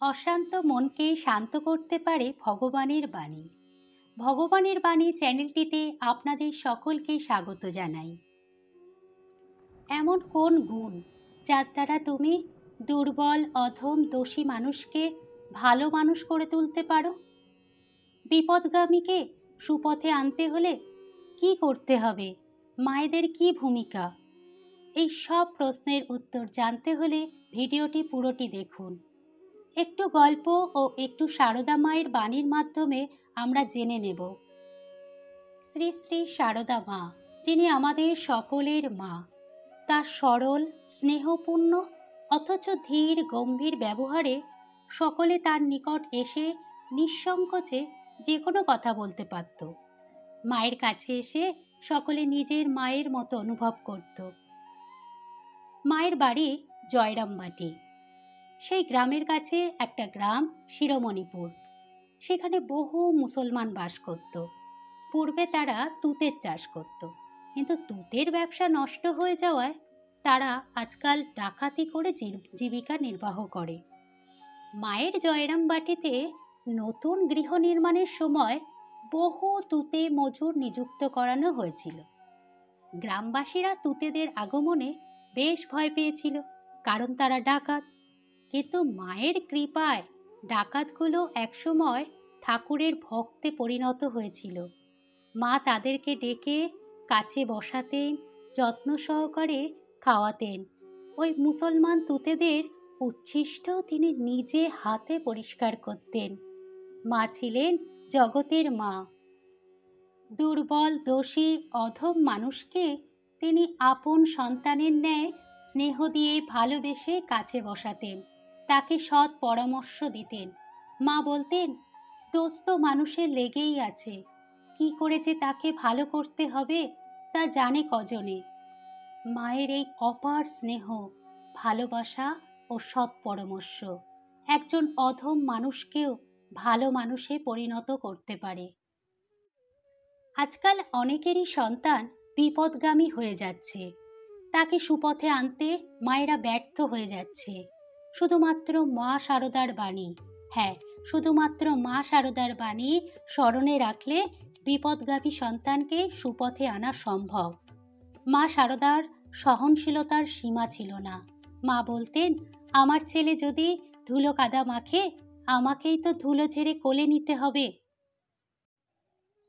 অশান্ত মনকে শান্ত করতে পারে ভগবানের বাণী। ভগবানের বাণী চ্যানেলটিতে আপনাদের সকলকে স্বাগত জানাই। এমন কোন গুণ যার দ্বারা তুমি দুর্বল, অধম, দোষী মানুষকে ভালো মানুষ করে তুলতে পারো? বিপদগামীকে সুপথে আনতে হলে কি করতে হবে? মায়েদের কি ভূমিকা? এই সব প্রশ্নের উত্তর জানতে হলে ভিডিওটি পুরোটি দেখুন। একটু গল্প ও একটু সারদা মায়ের বাণীর মাধ্যমে আমরা জেনে নেব। শ্রী শ্রী সারদা মা, যিনি আমাদের সকলের মা, তার সরল, স্নেহপূর্ণ অথচ ধীর গম্ভীর ব্যবহারে সকলে তার নিকট এসে নিঃসংকোচে যে কোনো কথা বলতে পারত। মায়ের কাছে এসে সকলে নিজের মায়ের মতো অনুভব করত। মায়ের বাড়ি জয়রামবাটি। সেই গ্রামের কাছে একটা গ্রাম শিরোমণিপুর। সেখানে বহু মুসলমান বাস করত। পূর্বে তারা তুঁতের চাষ করত, কিন্তু তুঁতের ব্যবসা নষ্ট হয়ে যাওয়ায় তারা আজকাল ডাকাতি করে জীবিকা নির্বাহ করে। মায়ের জয়রামবাটিতে নতুন গৃহ নির্মাণের সময় বহু তুঁতে মজুর নিযুক্ত করানো হয়েছিল। গ্রামবাসীরা তুঁতেদের আগমনে বেশ ভয় পেয়েছিল, কারণ তারা ডাকাত। কিন্তু মায়ের কৃপায় ডাকাতগুলো একসময় ঠাকুরের ভক্তে পরিণত হয়েছিল। মা তাদেরকে ডেকে কাছে বসাতেন, যত্ন সহকারে খাওয়াতেন। ওই মুসলমান তুঁতেদের উচ্ছিষ্ট তিনি নিজে হাতে পরিষ্কার করতেন। মা ছিলেন জগতের মা। দুর্বল, দোষী, অধম মানুষকে তিনি আপন সন্তানের ন্যায় স্নেহ দিয়ে ভালোবেসে কাছে বসাতেন, তাকে সৎ পরামর্শ দিতেন। মা বলতেন, দোষ তো মানুষের লেগেই আছে, কি করে যে তাকে ভালো করতে হবে তা জানে কজনে। মায়ের এই অপার স্নেহ, ভালোবাসা ও সৎ পরামর্শ একজন অধম মানুষকেও ভালো মানুষে পরিণত করতে পারে। আজকাল অনেকেরই সন্তান বিপদগামী হয়ে যাচ্ছে, তাকে সুপথে আনতে মায়েরা ব্যর্থ হয়ে যাচ্ছে। শুধুমাত্র মা সারদার বাণী, হ্যাঁ, শুধুমাত্র মা সারদার বাণী স্মরণে রাখলে বিপদগামী সন্তানকে সুপথে আনা সম্ভব। মা সারদার সহনশীলতার সীমা ছিল না। মা বলতেন, আমার ছেলে যদি ধুলো কাদা মাখে, আমাকেই তো ধুলো ঝেড়ে কোলে নিতে হবে।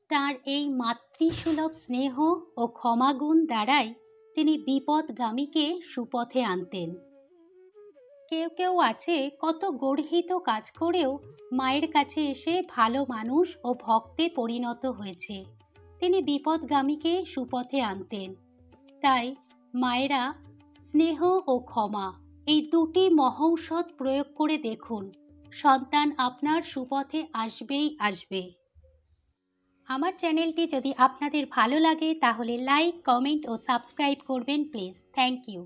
তার এই মাতৃসুলভ স্নেহ ও ক্ষমাগুণ দ্বারাই তিনি বিপদগামীকে সুপথে আনতেন। কেউ কেউ আছে কত গর্হিত কাজ করেও মায়ের কাছে এসে ভালো মানুষ ও ভক্তে পরিণত হয়েছে। তিনি বিপদগামীকে সুপথে আনতেন। তাই মায়েরা স্নেহ ও ক্ষমা এই দুটি মহৌষধ প্রয়োগ করে দেখুন, সন্তান আপনার সুপথে আসবেই আসবে। আমার চ্যানেলটি যদি আপনাদের ভালো লাগে তাহলে লাইক, কমেন্ট ও সাবস্ক্রাইব করবেন প্লিজ। Thank you.